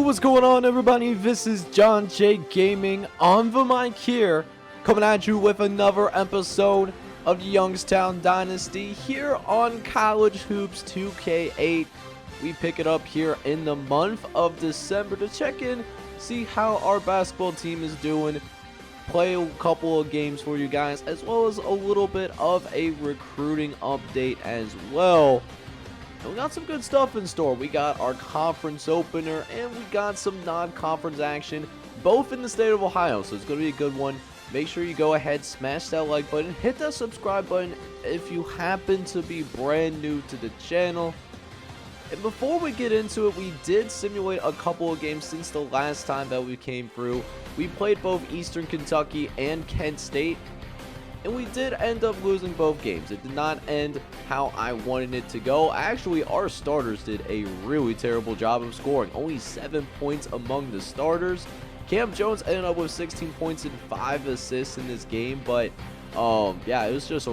what's going on, everybody? This is John J Gaming on the mic here, coming at you with another episode of the Youngstown Dynasty here on College Hoops 2K8. We pick it up here in the month of December to check in, see how our basketball team is doing, play a couple of games for you guys, as well as a little bit of a recruiting update as well. And we got some good stuff in store. We got our conference opener, and we got some non-conference action, both in the state of Ohio, so it's going to be a good one. Make sure you go ahead, smash that like button, hit that subscribe button if you happen to be brand new to the channel. And before we get into it, we did simulate a couple of games since the last time that we came through. We played both Eastern Kentucky and Kent State, and we did end up losing both games. It did not end how I wanted it to go. Actually, our starters did a really terrible job of scoring. Only 7 points among the starters. Cam Jones ended up with 16 points and 5 assists in this game, but yeah, it was just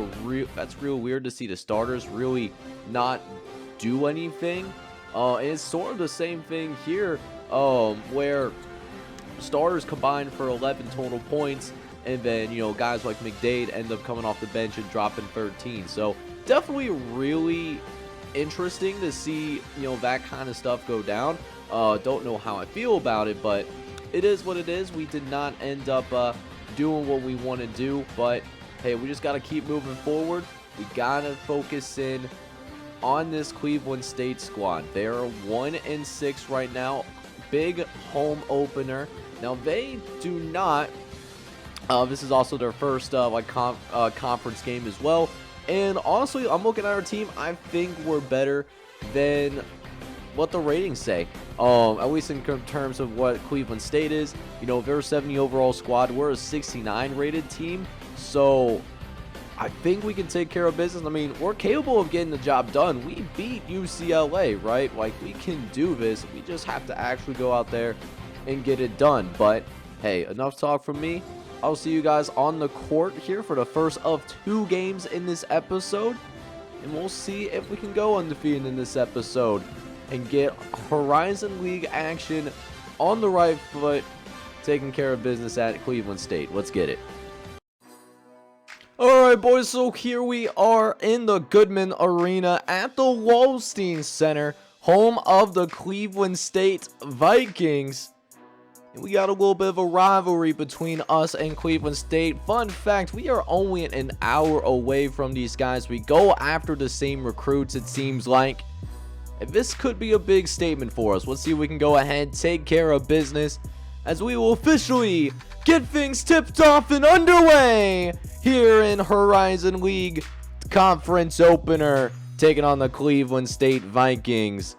that's real weird to see the starters really not do anything. And it's sort of the same thing here, where starters combined for 11 total points, and then, you know, guys like McDade end up coming off the bench and dropping 13. So definitely really interesting to see, you know, that kind of stuff go down. Don't know how I feel about it, but it is what it is. We did not end up doing what we want to do, but hey, we just got to keep moving forward. We got to focus in on this Cleveland State squad. They are 1-6 right now. Big home opener. Now they do not. This is also their first conference game as well. And honestly, I'm looking at our team. I think we're better than what the ratings say. At least in terms of what Cleveland State is. You know, they're a 70 overall squad. We're a 69 rated team. So I think we can take care of business. I mean, we're capable of getting the job done. We beat UCLA, right? Like, we can do this. We just have to actually go out there and get it done. But hey, enough talk from me. I'll see you guys on the court here for the first of 2 games in this episode. And we'll see if we can go undefeated in this episode and get Horizon League action on the right foot, taking care of business at Cleveland State. Let's get it. Alright, boys, so here we are in the Goodman Arena at the Wolstein Center, home of the Cleveland State Vikings. And we got a little bit of a rivalry between us and Cleveland State. Fun fact, we are only an hour away from these guys. We go after the same recruits, it seems like. And this could be a big statement for us. Let's see if we can go ahead, take care of business, as we will officially get things tipped off and underway here in Horizon League Conference Opener, taking on the Cleveland State Vikings.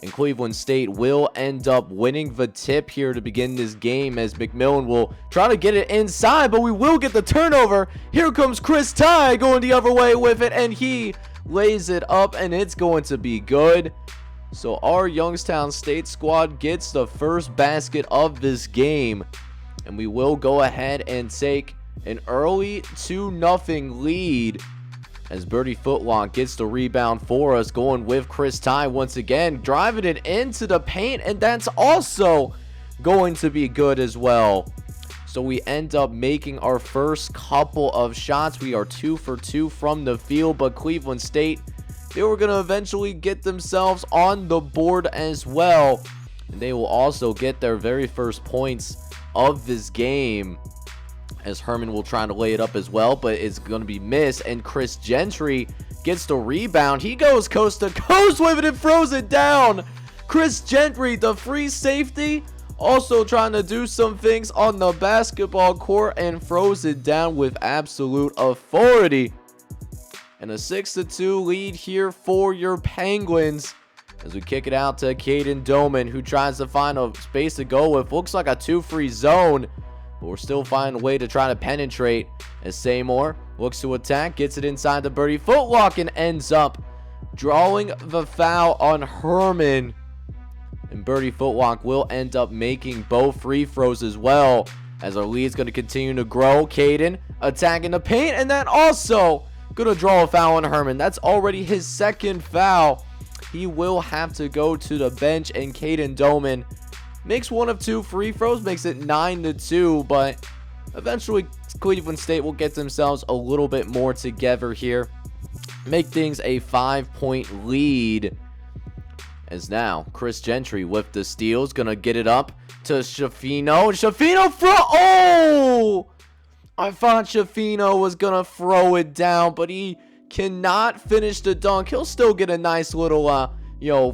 And Cleveland State will end up winning the tip here to begin this game, as McMillan will try to get it inside, but we will get the turnover. Here comes Chris Ty going the other way with it, and he lays it up, and it's going to be good. So our Youngstown State squad gets the first basket of this game, and we will go ahead and take an early 2-0 lead, as Birdie Footlock gets the rebound for us, going with Chris Ty once again, driving it into the paint, and that's also going to be good as well. So we end up making our first couple of shots. We are 2 for 2 from the field, but Cleveland State, they were going to eventually get themselves on the board as well. And they will also get their very first points of this game, as Herman will try to lay it up as well, but it's going to be missed, and Chris Gentry gets the rebound. He goes coast to coast with it and throws it down. Chris Gentry, the free safety, also trying to do some things on the basketball court, and throws it down with absolute authority. And a 6-2 lead here for your Penguins, as we kick it out to Caden Doman, who tries to find a space to go with. Looks like a 2-free zone, but we're still finding a way to try to penetrate, as Seymour looks to attack, gets it inside the Birdie Footlock, and ends up drawing the foul on Herman. And Birdie Footlock will end up making both free throws as well, as our lead is going to continue to grow. Caden attacking the paint, and that also going to draw a foul on Herman. That's already his second foul. He will have to go to the bench, and Caden Doman Makes one of two free throws, makes it 9-2, but eventually Cleveland State will get themselves a little bit more together here. Make things a 5-point lead. As now, Chris Gentry with the steals, gonna get it up to Schifino. Schifino oh! I thought Schifino was gonna throw it down, but he cannot finish the dunk. He'll still get a nice little,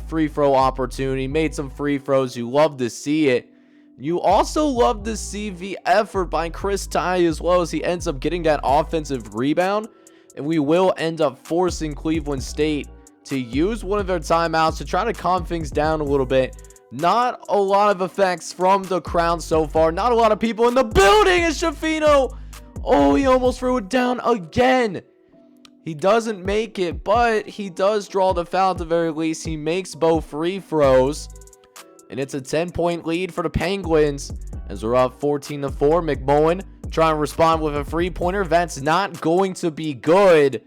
free throw opportunity. Made some free throws. You love to see it. You also love to see the effort by Chris Ty as well, as he ends up getting that offensive rebound. And we will end up forcing Cleveland State to use one of their timeouts to try to calm things down a little bit. Not a lot of effects from the crowd so far. Not a lot of people in the building. It's Schifino. Oh, he almost threw it down again. He doesn't make it, but he does draw the foul at the very least. He makes both free throws. And it's a 10-point lead for the Penguins as we're up 14-4. McMullen trying to respond with a three-pointer. That's not going to be good.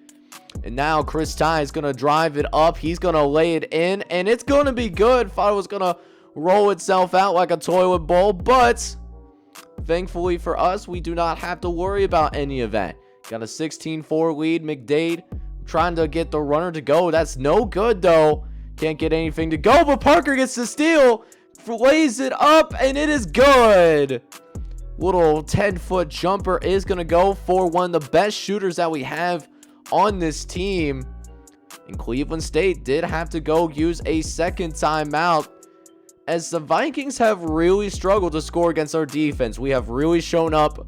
And now Chris Ty is going to drive it up. He's going to lay it in, and it's going to be good. Thought it was going to roll itself out like a toilet bowl, but thankfully for us, we do not have to worry about any of that. Got a 16-4 lead. McDade trying to get the runner to go. That's no good, though. Can't get anything to go, but Parker gets the steal, lays it up, and it is good. Little 10-foot jumper is going to go for one of the best shooters that we have on this team. And Cleveland State did have to go use a second timeout, as the Vikings have really struggled to score against our defense. We have really shown up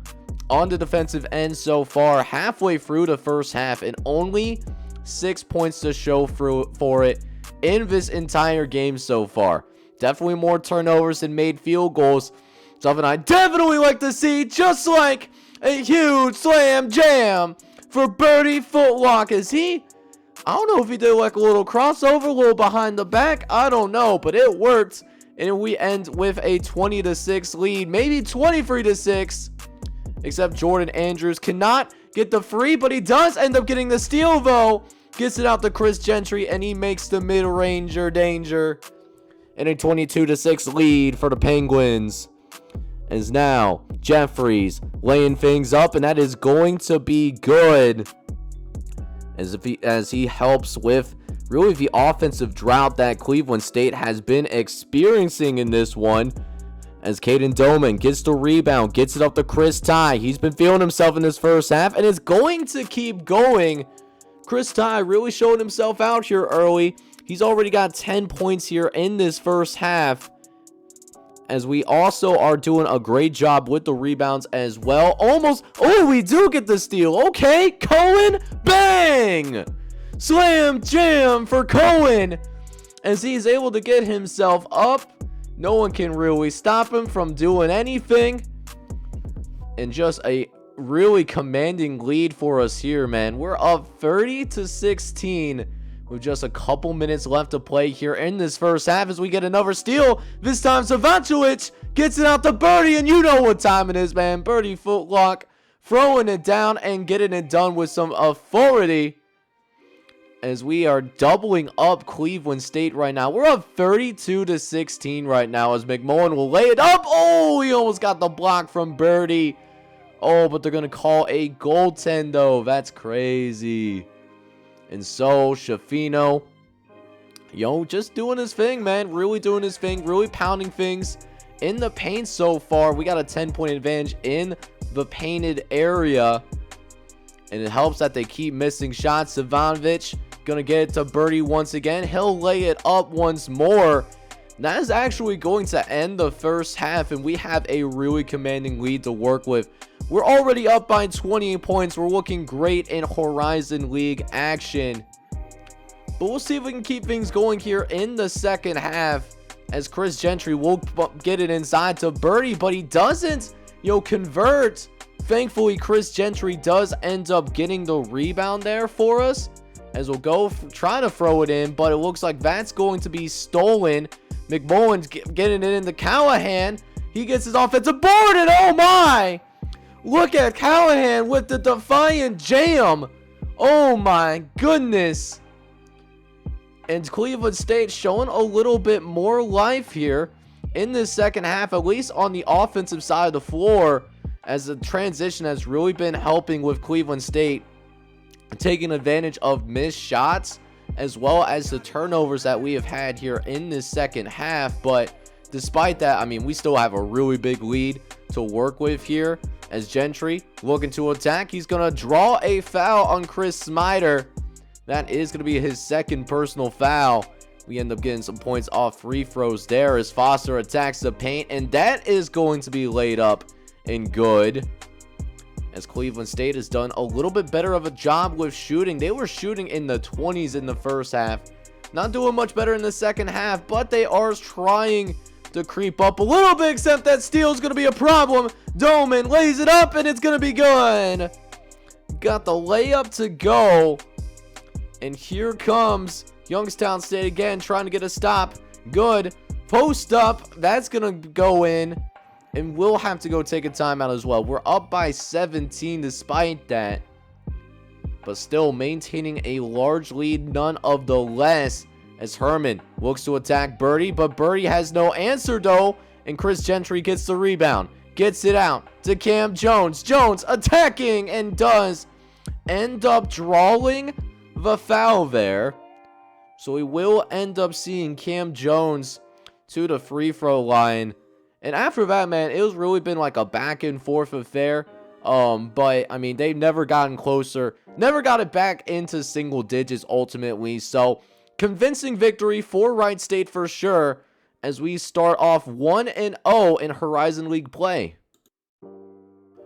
on the defensive end so far, halfway through the first half, and only 6 points to show for it in this entire game so far. Definitely more turnovers than made field goals. Something I definitely like to see, just like a huge slam jam for Birdie Footlock. I don't know if he did like a little crossover, a little behind the back. I don't know, but it worked. And we end with a 20-6 lead, maybe 23-6. Except Jordan Andrews cannot get the free, but he does end up getting the steal, though. Gets it out to Chris Gentry, and he makes the mid-ranger danger. And a 22-6 lead for the Penguins. As now, Jeffries laying things up, and that is going to be good. As he helps with really the offensive drought that Cleveland State has been experiencing in this one. As Caden Doman gets the rebound, gets it up to Chris Ty. He's been feeling himself in this first half, and it's going to keep going. Chris Ty really showing himself out here early. He's already got 10 points here in this first half, as we also are doing a great job with the rebounds as well. We do get the steal. Okay, Cohen, bang! Slam jam for Cohen, as he's able to get himself up. No one can really stop him from doing anything. And just a really commanding lead for us here, man. We're up 30-16 with just a couple minutes left to play here in this first half, as we get another steal. This time Savanchewicz gets it out to Birdie, and you know what time it is, man. Birdie Footlock throwing it down and getting it done with some authority, as we are doubling up Cleveland State right now. We're up 32-16 right now, as McMullen will lay it up. Oh, he almost got the block from Birdie. Oh, but they're going to call a goaltend, though. That's crazy. And so, Schifino, just doing his thing, man. Really doing his thing. Really pounding things in the paint so far. We got a 10-point advantage in the painted area. And it helps that they keep missing shots. Savanovic going to get it to Birdie once again. He'll lay it up once more. That is actually going to end the first half, and we have a really commanding lead to work with. We're already up by 28 points. We're looking great in Horizon League action. But we'll see if we can keep things going here in the second half, as Chris Gentry will get it inside to Birdie, but he doesn't, convert. Thankfully, Chris Gentry does end up getting the rebound there for us, as we'll go try to throw it in, but it looks like that's going to be stolen. McMullen's getting it into Callahan. He gets his offensive board, and oh my! Look at Callahan with the defiant jam. Oh my goodness. And Cleveland State showing a little bit more life here in this second half, at least on the offensive side of the floor, as the transition has really been helping with Cleveland State, taking advantage of missed shots as well as the turnovers that we have had here in this second half. But despite that, I mean, we still have a really big lead to work with here, as Gentry looking to attack. He's going to draw a foul on Chris Smider. That is going to be his second personal foul. We end up getting some points off free throws there as Foster attacks the paint, and that is going to be laid up and good, as Cleveland State has done a little bit better of a job with shooting. They were shooting in the 20s in the first half, not doing much better in the second half, but they are trying to creep up a little bit, except that steal is going to be a problem. Doman lays it up, and it's going to be good. Got the layup to go, and here comes Youngstown State again, trying to get a stop. Good. Post up. That's going to go in. And we'll have to go take a timeout as well. We're up by 17 despite that, but still maintaining a large lead none of the less, as Herman looks to attack Birdie, but Birdie has no answer though, and Chris Gentry gets the rebound. Gets it out to Cam Jones. Jones attacking and does end up drawing the foul there. So we will end up seeing Cam Jones to the free throw line. And after that, man, it was really been like a back and forth affair. But I mean, they've never gotten closer, never got it back into single digits ultimately. So convincing victory for Wright State for sure, as we start off 1-0 in Horizon League play.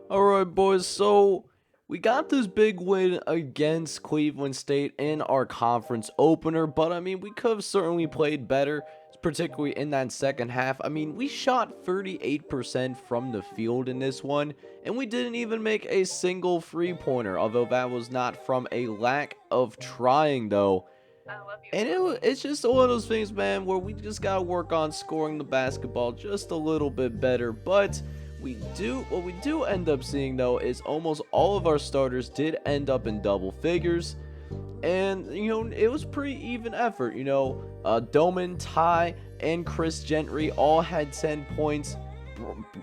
All right, boys. So we got this big win against Cleveland State in our conference opener, but I mean, we could have certainly played better, particularly in that second half. I mean, we shot 38% from the field in this one, and we didn't even make a single three-pointer, although that was not from a lack of trying, though. And it's just one of those things, man, where we just gotta work on scoring the basketball just a little bit better. But what we do end up seeing, though, is almost all of our starters did end up in double figures. And, you know, it was pretty even effort. You know, Doman, Ty, and Chris Gentry all had 10 points.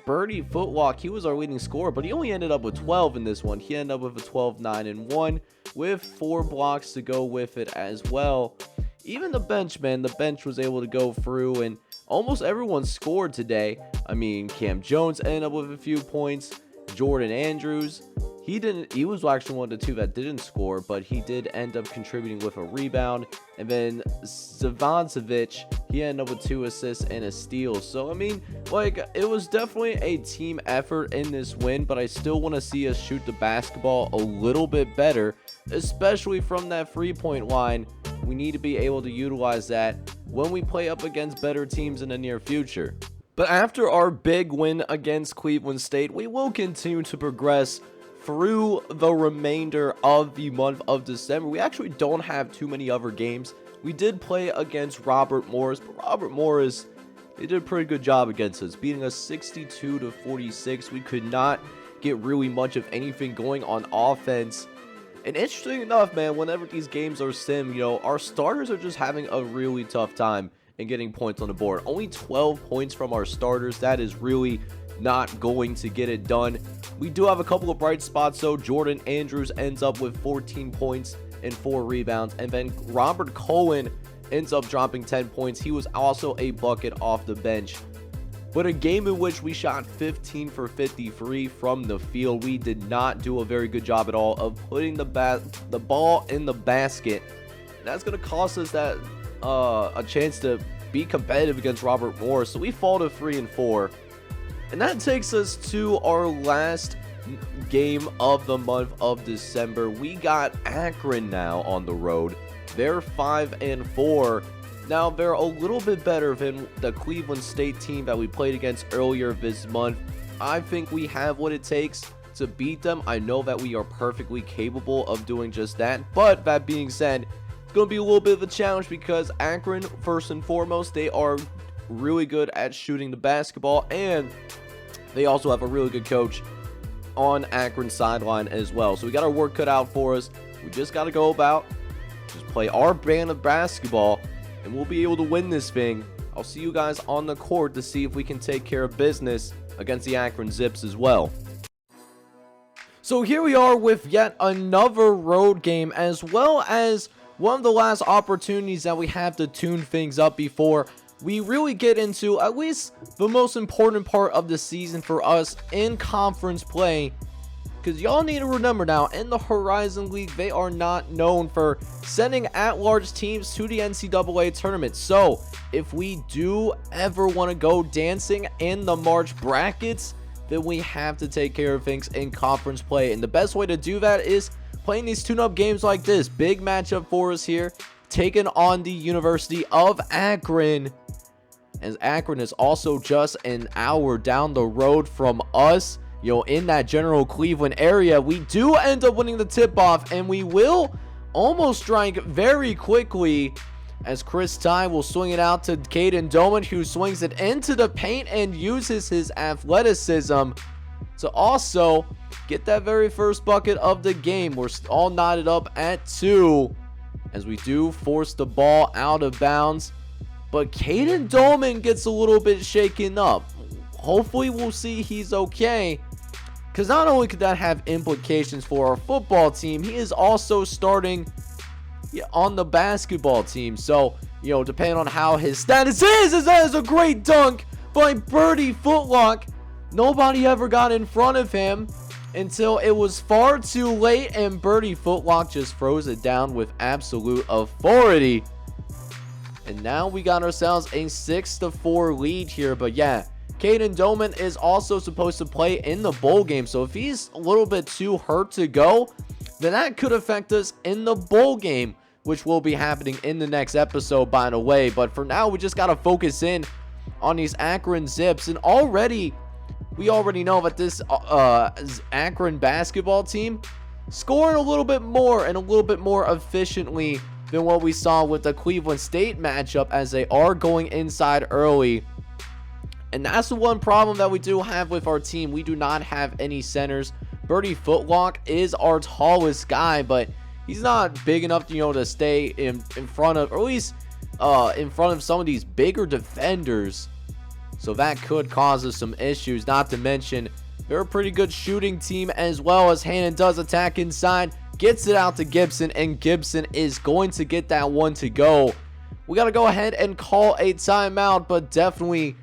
Birdie Footlock, he was our leading scorer, but he only ended up with 12 in this one. He ended up with a 12, 9, and 1 with 4 blocks to go with it as well. Even the bench, man, the bench was able to go through, and almost everyone scored today. I mean, Cam Jones ended up with a few points. Jordan Andrews, he was actually one of the two that didn't score, but he did end up contributing with a rebound. And then Zavancevic, he ended up with 2 assists and a steal. So I mean, like, it was definitely a team effort in this win, but I still want to see us shoot the basketball a little bit better, especially from that 3-point line. We need to be able to utilize that when we play up against better teams in the near future. But after our big win against Cleveland State, we will continue to progress through the remainder of the month of December. We actually don't have too many other games. We did play against Robert Morris, but Robert Morris, they did a pretty good job against us, beating us 62-46. We could not get really much of anything going on offense. And interesting enough, man, whenever these games are sim, you know, our starters are just having a really tough time in getting points on the board. Only 12 points from our starters. That is really not going to get it done. We do have a couple of bright spots, though. Jordan Andrews ends up with 14 points and 4 rebounds. And then Robert Cohen ends up dropping 10 points. He was also a bucket off the bench. But a game in which we shot 15 for 53 from the field. We did not do a very good job at all of putting the ball in the basket. That's going to cost us that a chance to be competitive against Robert Morris. So we fall to 3-4. And that takes us to our last game of the month of December. We got Akron now on the road. They're 5-4. Now, they're a little bit better than the Cleveland State team that we played against earlier this month. I think we have what it takes to beat them. I know that we are perfectly capable of doing just that. But that being said, it's going to be a little bit of a challenge because Akron, first and foremost, they are really good at shooting the basketball, and they also have a really good coach on Akron's sideline as well. So we got our work cut out for us. We just got to go about, just play our brand of basketball, and we'll be able to win this thing. I'll see you guys on the court to see if we can take care of business against the Akron Zips as well. So here we are with yet another road game, as well as one of the last opportunities that we have to tune things up before we really get into at least the most important part of the season for us in conference play. Because y'all need to remember now, in the Horizon League, they are not known for sending at-large teams to the NCAA tournament. So if we do ever want to go dancing in the March brackets, then we have to take care of things in conference play. And the best way to do that is playing these tune-up games like this. Big matchup for us here, taking on the University of Akron, as Akron is also just an hour down the road from us, in that general Cleveland area. We do end up winning the tip-off, and we will almost strike very quickly, as Chris Ty will swing it out to Caden Doman, who swings it into the paint and uses his athleticism to also get that very first bucket of the game. We're all knotted up at 2, as we do force the ball out of bounds. But Caden Doman gets a little bit shaken up. Hopefully we'll see he's okay, because not only could that have implications for our football team, he is also starting on the basketball team. So, depending on how his status is, that is a great dunk by Birdie Footlock. Nobody ever got in front of him until it was far too late, and Birdie Footlock just throws it down with absolute authority. And now we got ourselves a 6-4 lead here. But yeah, Caden Doman is also supposed to play in the bowl game. So if he's a little bit too hurt to go, then that could affect us in the bowl game, which will be happening in the next episode, by the way. But for now, we just got to focus in on these Akron Zips. And we already know that this Akron basketball team scoring a little bit more and a little bit more efficiently than what we saw with the Cleveland State matchup, as they are going inside early. And that's the one problem that we do have with our team. We do not have any centers. Birdie Footlock is our tallest guy, but he's not big enough, to stay in front of, or at least in front of some of these bigger defenders. So that could cause us some issues. Not to mention, they're a pretty good shooting team as well, as Hannon does attack inside, gets it out to Gibson, and Gibson is going to get that one to go. We got to go ahead and call a timeout, but definitely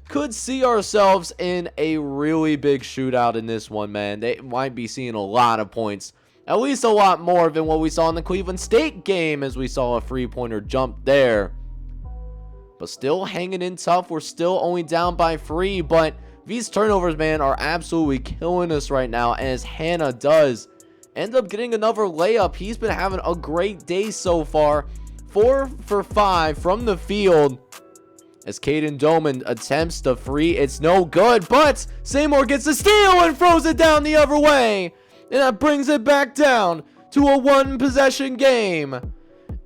could see ourselves in a really big shootout in this one, man. They might be seeing a lot of points, at least a lot more than what we saw in the Cleveland State game, as we saw a three-pointer jump there. But still hanging in tough. We're still only down by 3, but these turnovers, man, are absolutely killing us right now, as Hannah does end up getting another layup. He's been having a great day so far. 4 for 5 from the field, as Caden Doman attempts the free. It's no good, but Seymour gets the steal and throws it down the other way. And that brings it back down to a 1-possession game,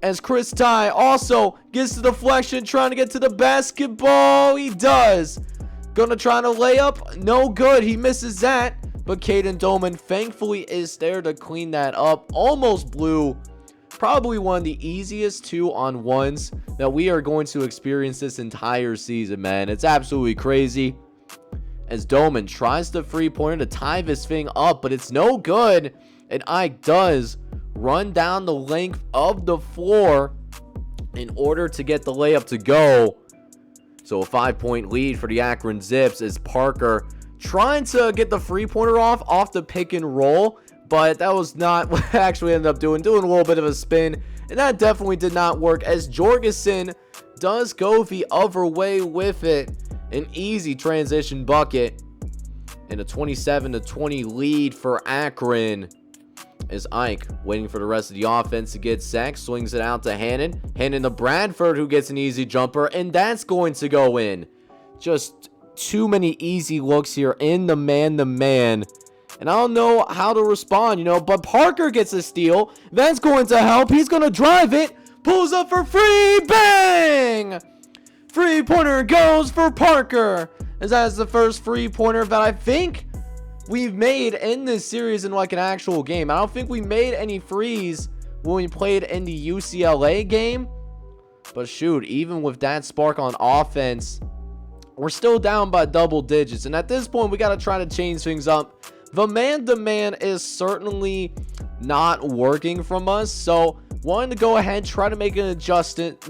as Chris Ty also gets the deflection, trying to get to the basketball. He does. Gonna try to lay up. No good. He misses that. But Caden Doman thankfully is there to clean that up. Almost blew probably one of the easiest 2-on-1s that we are going to experience this entire season, man. It's absolutely crazy, as Doman tries the three-pointer to tie this thing up, but it's no good. And Ike does run down the length of the floor in order to get the layup to go. So a 5-point lead for the Akron Zips, as Parker trying to get the three-pointer off the pick and roll, but that was not what I actually ended up doing a little bit of a spin, and that definitely did not work, as Jorgensen does go the other way with it. An easy transition bucket, and a 27-20 lead for Akron, as Ike waiting for the rest of the offense to get sacked, swings it out to Hannon to Bradford, who gets an easy jumper, and that's going to go in. Just too many easy looks here in the man-to-man, and I don't know how to respond, but Parker gets a steal. That's going to help. He's going to drive it, pulls up for free, bang! Three-pointer goes for Parker, as that is the first three-pointer that I think we've made in this series in like an actual game. I don't think we made any threes when we played in the UCLA game. But shoot, even with that spark on offense, we're still down by double digits. And at this point, we got to try to change things up. The man-to-man is certainly not working from us. So, wanting to go ahead, try to make an adjustment.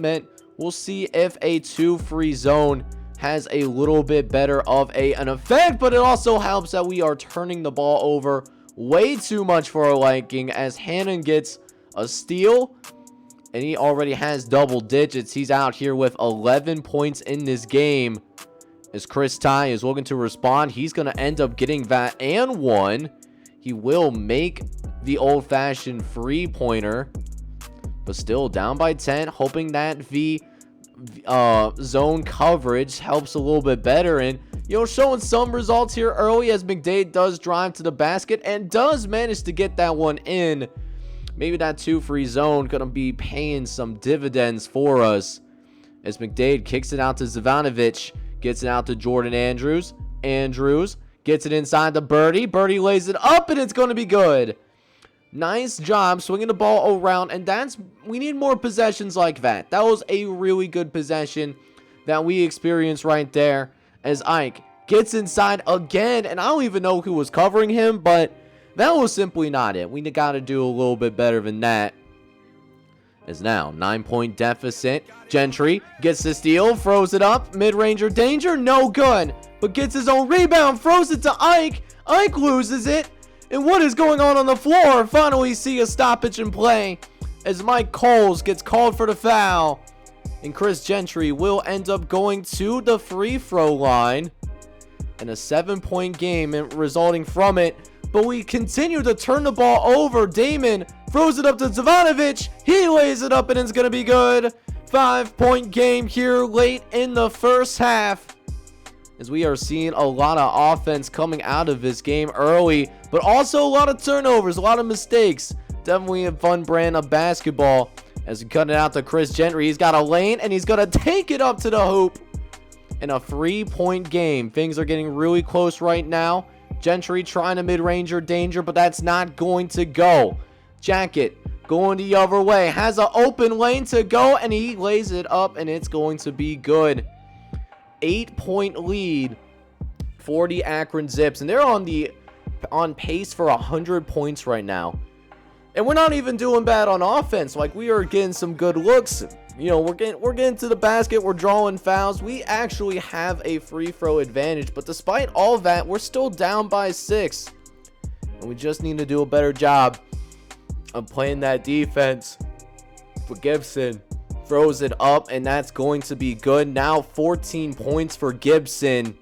We'll see if a 2-free zone has a little bit better of an effect. But it also helps that we are turning the ball over way too much for our liking, as Hannon gets a steal. And he already has double digits. He's out here with 11 points in this game. As Chris Ty is looking to respond, he's going to end up getting that and one. He will make the old-fashioned three-pointer, but still down by 10, hoping that the zone coverage helps a little bit better. And, showing some results here early as McDade does drive to the basket and does manage to get that one in. Maybe that 2-free zone going to be paying some dividends for us. As McDade kicks it out to Zivanovic. Gets it out to Jordan Andrews. Andrews gets it inside to Birdie. Birdie lays it up, and it's going to be good. Nice job swinging the ball around, and we need more possessions like that. That was a really good possession that we experienced right there, as Ike gets inside again, and I don't even know who was covering him, but that was simply not it. We got to do a little bit better than that. Is now 9-point deficit. Gentry gets the steal, throws it up, mid-ranger danger, no good, but gets his own rebound, throws it to Ike. Ike loses it, and what is going on the floor? Finally see a stoppage in play as Mike Coles gets called for the foul, and Chris Gentry will end up going to the free throw line, and a 7-point game resulting from it. But we continue to turn the ball over. Damon throws it up to Zivanovic. He lays it up, and it's going to be good. 5-point game here late in the first half, as we are seeing a lot of offense coming out of this game early, but also a lot of turnovers, a lot of mistakes. Definitely a fun brand of basketball. As we cut it out to Chris Gentry, he's got a lane, and he's going to take it up to the hoop. In a 3-point game, things are getting really close right now. Gentry trying to mid-ranger danger, but that's not going to go. Jacket going the other way. Has an open lane to go, and he lays it up, and it's going to be good. 8-point lead for the Akron Zips, and they're on pace for 100 points right now. And we're not even doing bad on offense. Like, we are getting some good looks. We're getting to the basket. We're drawing fouls. We actually have a free throw advantage. But despite all that, we're still down by 6. And we just need to do a better job of playing that defense. But Gibson throws it up, and that's going to be good. Now 14 points for Gibson.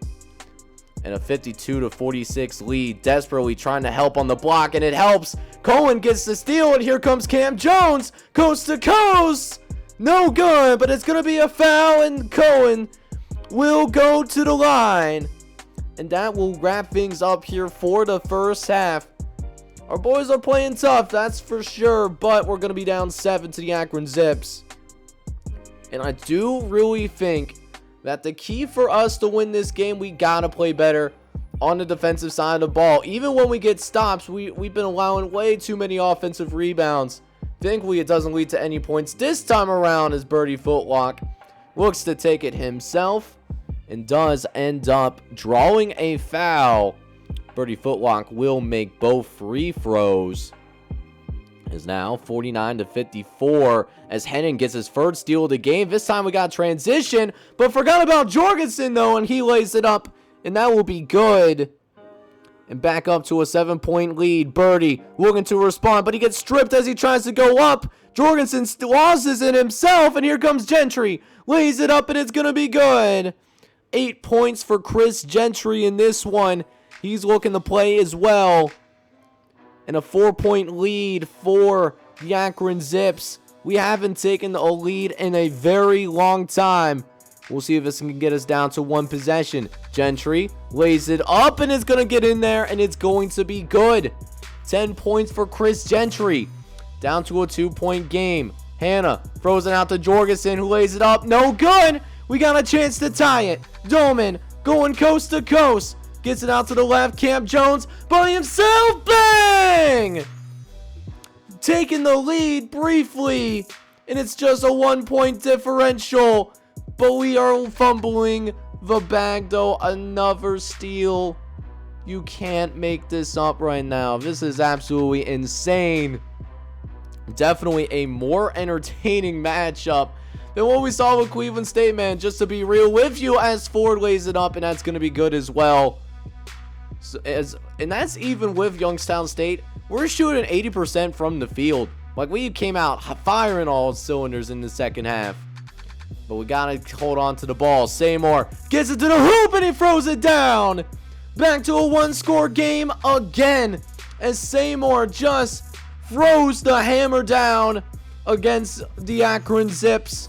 And a 52-46 lead. Desperately trying to help on the block, and it helps. Cohen gets the steal, and here comes Cam Jones. Coast to coast. No good, but it's going to be a foul, and Cohen will go to the line. And that will wrap things up here for the first half. Our boys are playing tough, that's for sure, but we're going to be down 7 to the Akron Zips. And I do really think that the key for us to win this game, we got to play better on the defensive side of the ball. Even when we get stops, we've been allowing way too many offensive rebounds. Thankfully, it doesn't lead to any points this time around, as Birdie Footlock looks to take it himself and does end up drawing a foul. Birdie Footlock will make both free throws. Is now 49-54 as Hennon gets his first steal of the game. This time we got transition, but forgot about Jorgensen though, and he lays it up, and that will be good. And back up to a 7-point lead. Birdie looking to respond, but he gets stripped as he tries to go up. Jorgensen loses it himself, and here comes Gentry. Lays it up, and it's going to be good. 8 points for Chris Gentry in this one. He's looking to play as well. And a 4-point lead for the Akron Zips. We haven't taken a lead in a very long time. We'll see if this can get us down to one possession. Gentry lays it up, and it's going to get in there, and it's going to be good. 10 points for Chris Gentry. Down to a 2-point game. Hannah throws it out to Jorgensen, who lays it up. No good. We got a chance to tie it. Doman going coast to coast. Gets it out to the left. Cam Jones by himself. Bang! Taking the lead briefly and it's just a 1-point differential. But we are fumbling the bag, though. Another steal. You can't make this up right now. This is absolutely insane. Definitely a more entertaining matchup than what we saw with Cleveland State, man. Just to be real with you, as Ford lays it up, and that's going to be good as well. So, and that's even with Youngstown State. We're shooting 80% from the field. Like, we came out firing all cylinders in the second half. But we got to hold on to the ball. Seymour gets it to the hoop, and he throws it down. Back to a one-score game again, as Seymour just throws the hammer down against the Akron Zips.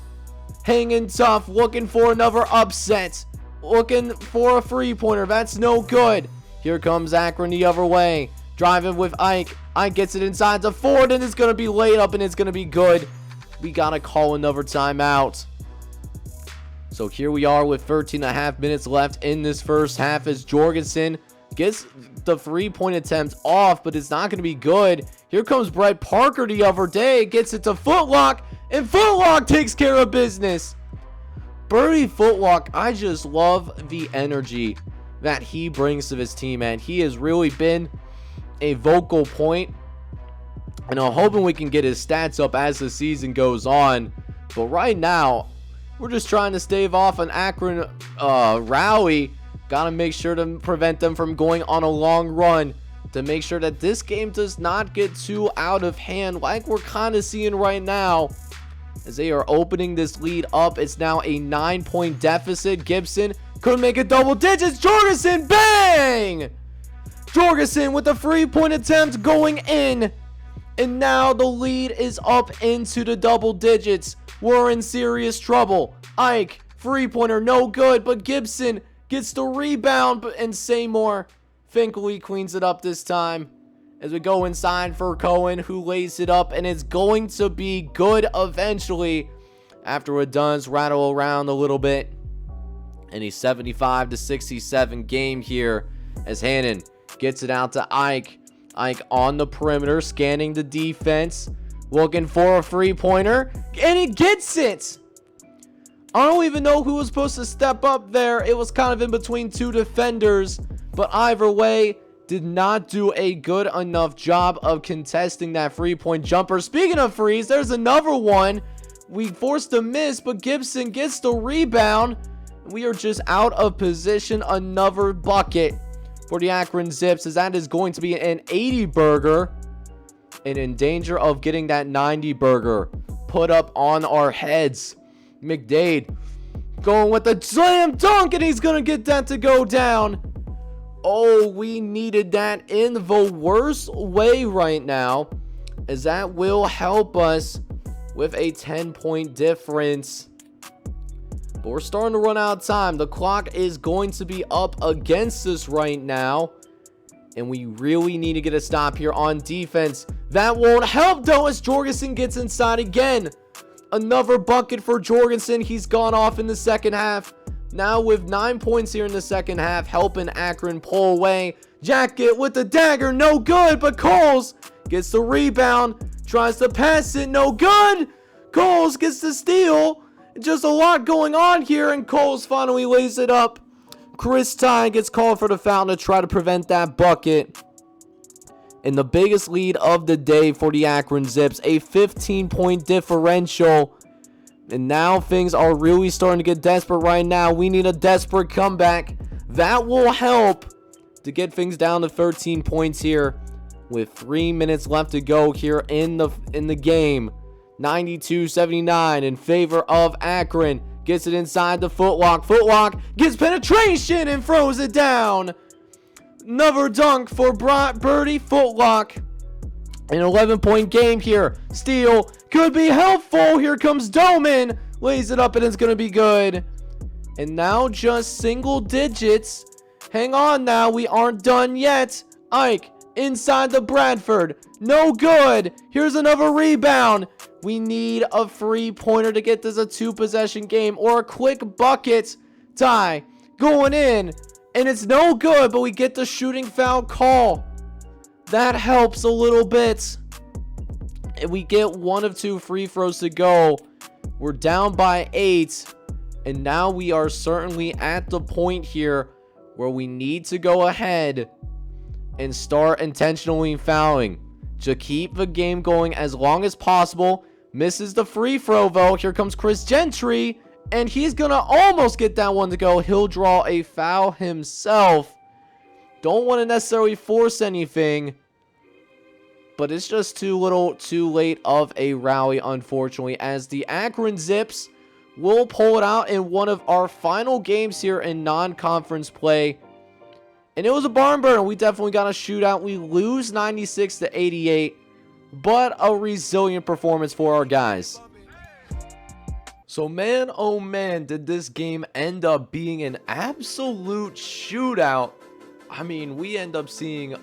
Hanging tough, looking for another upset. Looking for a three-pointer. That's no good. Here comes Akron the other way. Driving with Ike. Ike gets it inside to Ford, and it's going to be laid up, and it's going to be good. We got to call another timeout. So here we are with 13.5 minutes left in this first half, as Jorgensen gets the three-point attempt off, but it's not going to be good. Here comes Brett Parker the other day, gets it to Footlock, and Footlock takes care of business. Birdie Footlock, I just love the energy that he brings to this team, man. He has really been a vocal point, and I'm hoping we can get his stats up as the season goes on. But right now, we're just trying to stave off an Akron rally. Gotta make sure to prevent them from going on a long run, to make sure that this game does not get too out of hand, like we're kind of seeing right now, as they are opening this lead up. It's now a 9-point deficit. Gibson couldn't make it double digits. Jorgensen, bang! Jorgensen with the three-point attempt going in, and now the lead is up into the double digits. We're in serious trouble. Ike, three-pointer, no good, but Gibson gets the rebound, and Seymour Finkley cleans it up this time. As we go inside for Cohen, who lays it up, and it's going to be good eventually after it does rattle around a little bit. And a 75-67 game here, as Hannon gets it out to Ike. Ike on the perimeter, scanning the defense, looking for a three-pointer, and he gets it. I don't even know who was supposed to step up there. It was kind of in between two defenders, but either way, did not do a good enough job of contesting that three-point jumper. Speaking of frees, there's another one. We forced a miss, but Gibson gets the rebound. We are just out of position. Another bucket for the Akron Zips, as that is going to be an 80 burger, and in danger of getting that 90 burger put up on our heads. McDade going with the slam dunk, and he's gonna get that to go down. Oh, we needed that in the worst way right now, as that will help us with a 10-point difference. But we're starting to run out of time. The clock is going to be up against us right now, and we really need to get a stop here on defense. That won't help, though, as Jorgensen gets inside again. Another bucket for Jorgensen. He's gone off in the second half. Now with 9 points here in the second half, helping Akron pull away. Jacket with the dagger, no good, but Coles gets the rebound. Tries to pass it, no good. Coles gets the steal. Just a lot going on here, and Coles finally lays it up. Chris Ty gets called for the foul to try to prevent that bucket. And the biggest lead of the day for the Akron Zips, a 15-point differential. And now things are really starting to get desperate right now. We need a desperate comeback. That will help to get things down to 13 points here with 3 minutes left to go here in the game. 92-79 in favor of Akron. Gets it inside the Footlock. Footlock gets penetration and throws it down. Another dunk for Birdie Footlock. An 11-point game here. Steal could be helpful. Here comes Doman. Lays it up, and it's going to be good. And now just single digits. Hang on now. We aren't done yet. Ike inside the Bradford. No good. Here's another rebound. We need a three-pointer to get this a two-possession game, or a quick bucket. Ty going in, and it's no good, but we get the shooting foul call. That helps a little bit. we get one of two free throws to go. We're down by 8. And now we are certainly at the point here where we need to go ahead and start intentionally fouling to keep the game going as long as possible. Misses the free throw though. Here comes Chris Gentry, and he's gonna almost get that one to go. He'll draw a foul himself. Don't want to necessarily force anything, but it's just too little too late of a rally, unfortunately, as the Akron Zips will pull it out in one of our final games here in non-conference play. And it was a barn burner. We definitely got a shootout. We lose 96-88, but a resilient performance for our guys. So man, oh man, did this game end up being an absolute shootout. I mean, we end up seeing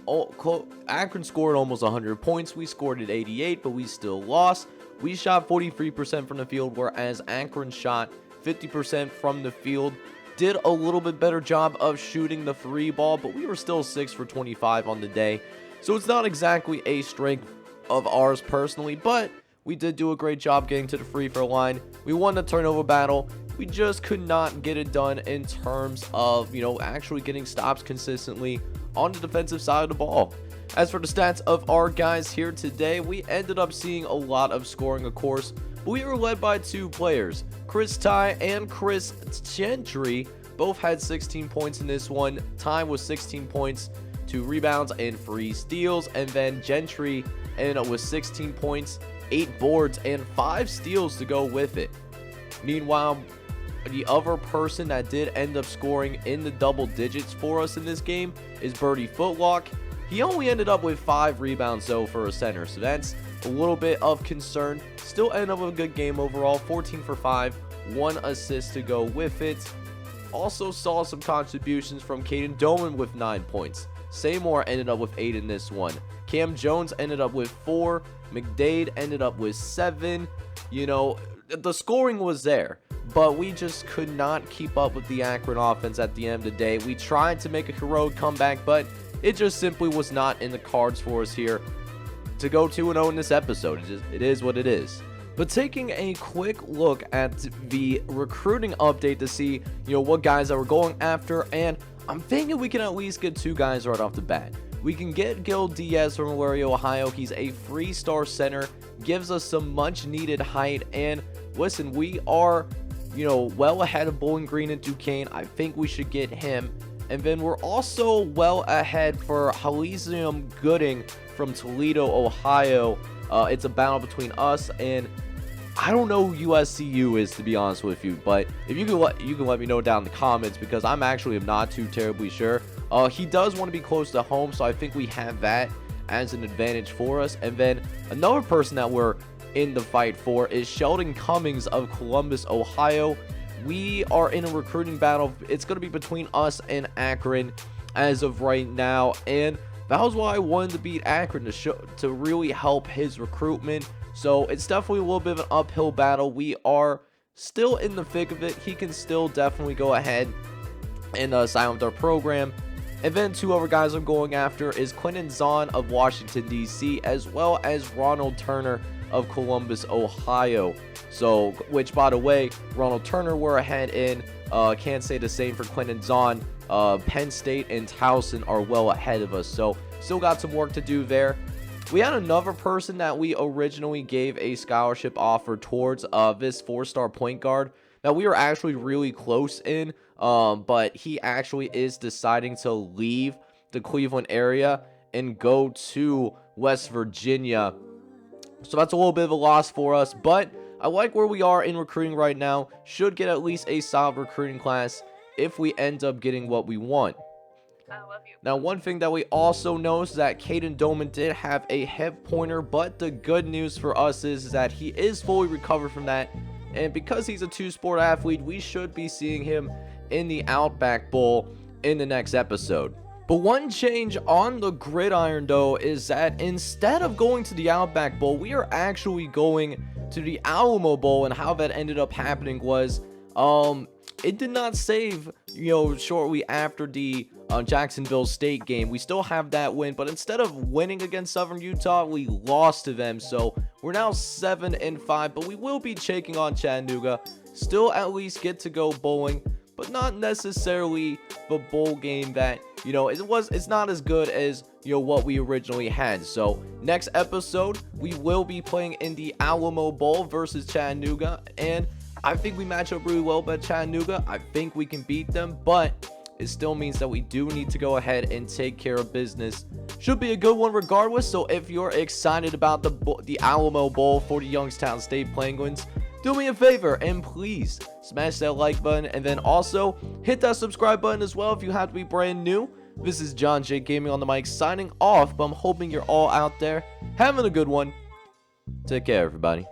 Akron scored almost 100 points. We scored at 88, but we still lost. We shot 43% from the field, whereas Akron shot 50% from the field. Did a little bit better job of shooting the free ball, but we were still 6 for 25 on the day. So it's not exactly a strength of ours personally, but we did do a great job getting to the free throw line. We won the turnover battle. We just could not get it done in terms of, actually getting stops consistently on the defensive side of the ball. As for the stats of our guys here today, we ended up seeing a lot of scoring, of course, but we were led by 2 players. Chris Ty and Chris Gentry both had 16 points in this one. Ty was 16 points, 2 rebounds, and 3 steals, and then Gentry ended up with 16 points, 8 boards, and 5 steals to go with it. Meanwhile, the other person that did end up scoring in the double digits for us in this game is Birdie Footlock. He only ended up with 5 rebounds though for a center, so that's a little bit of concern. Still ended up with a good game overall, 14 for 5, 1 assist to go with it. Also saw some contributions from Caden Doman with 9 points. Seymour ended up with 8 in this one. Cam Jones ended up with 4. McDade ended up with 7. The scoring was there, but we just could not keep up with the Akron offense at the end of the day. We tried to make a heroic comeback, but it just simply was not in the cards for us here to go 2-0 in this episode. It is what it is. But taking a quick look at the recruiting update to see, what guys that we're going after, and I'm thinking we can at least get 2 guys right off the bat. We can get Gil Diaz from Elyria, Ohio. He's a 3-star center, gives us some much needed height, and listen, we are, well ahead of Bowling Green and Duquesne. I think we should get him. And then we're also well ahead for Halicium Gooding from Toledo, Ohio. It's a battle between us and I don't know who USCU is, to be honest with you, but if you can let me know down in the comments, because I'm actually not too terribly sure. He does want to be close to home, so I think we have that as an advantage for us. And then another person that we're in the fight for is Sheldon Cummings of Columbus, Ohio. We are in a recruiting battle. It's going to be between us and Akron as of right now, and that was why I wanted to beat Akron to really help his recruitment. So it's definitely a little bit of an uphill battle. We are still in the thick of it. He can still definitely go ahead and sign with our program. And then 2 other guys I'm going after is Quentin Zahn of Washington, D.C., as well as Ronald Turner of Columbus, Ohio. So, which, by the way, Ronald Turner we're ahead in. Can't say the same for Quentin Zahn. Penn State and Towson are well ahead of us. So, still got some work to do there. We had another person that we originally gave a scholarship offer towards, this 4-star point guard that we were actually really close in, but he actually is deciding to leave the Cleveland area and go to West Virginia. So that's a little bit of a loss for us, but I like where we are in recruiting right now. Should get at least a solid recruiting class if we end up getting what we want. I love you. Now, one thing that we also know is that Caden Doman did have a hip pointer, but the good news for us is that he is fully recovered from that. And because he's a 2-sport athlete, we should be seeing him in the Outback Bowl in the next episode. But one change on the gridiron, though, is that instead of going to the Outback Bowl, we are actually going to the Alamo Bowl. And how that ended up happening was, it did not save, shortly after the Jacksonville State game. We still have that win, but instead of winning against Southern Utah, we lost to them. So we're now 7-5, but we will be taking on Chattanooga. Still at least get to go bowling, but not necessarily the bowl game that, it's not as good as, what we originally had. So next episode, we will be playing in the Alamo Bowl versus Chattanooga, and I think we match up really well with Chattanooga. I think we can beat them, but it still means that we do need to go ahead and take care of business. Should be a good one regardless. So if you're excited about the Alamo Bowl for the Youngstown State Penguins, do me a favor and please smash that like button, and then also hit that subscribe button as well if you have to be brand new. This is John J Gaming on the mic signing off, but I'm hoping you're all out there having a good one. Take care, everybody.